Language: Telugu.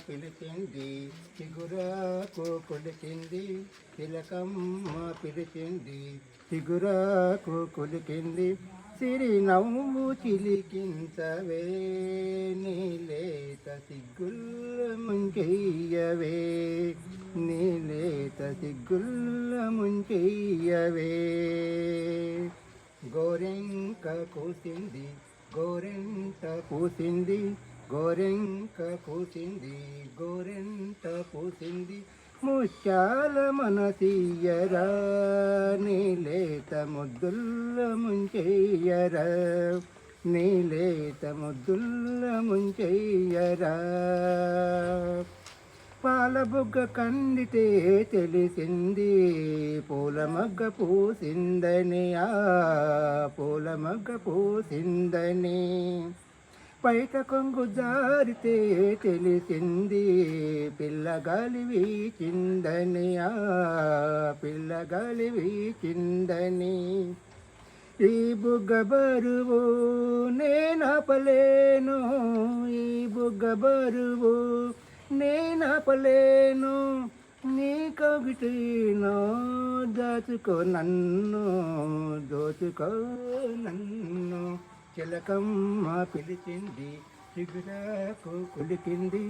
పిలిచింది, చిగురాకు కొలికింది, తిలకమ్మ పిలిచింది, చిగురాకు కొలికింది. సిరి నవ్వు చిలికించవే, నీలేత సిగ్గుల ముంచెయ్యవే, నీలేత సిగ్గుల ముంచెయ్యవే. గోరెంక కూసింది, గోరెంట పూసింది, గోరెంక కూసింది, గోరెంట పూసింది. ముత్యాల మనసీయరా, నీలేత ముద్దుల్ల ముంచెయ్యరా, నీలేత ముద్దుల్ల ముంచెయ్యరా. పాల బుగ్గ కందితే తెలిసింది, పూల మగ్గ పూసిందని, ఆ పూల మగ్గ పూసిందని. పైట కొంగు జారితే తెలిసింది, పిల్లగాలి వీచిందని, ఆ పిల్లగాలి వీచిందని. ఈ బుగ్గ బరువు నేనాపలేను, ఈ బుగ్గ బరువు నేనాపలేను. నీ కవిటినో దాచుకో నన్ను, దోచుకో నన్ను. చిలకమ్మ పిలిచింది, చిగురాకు కొలికింది,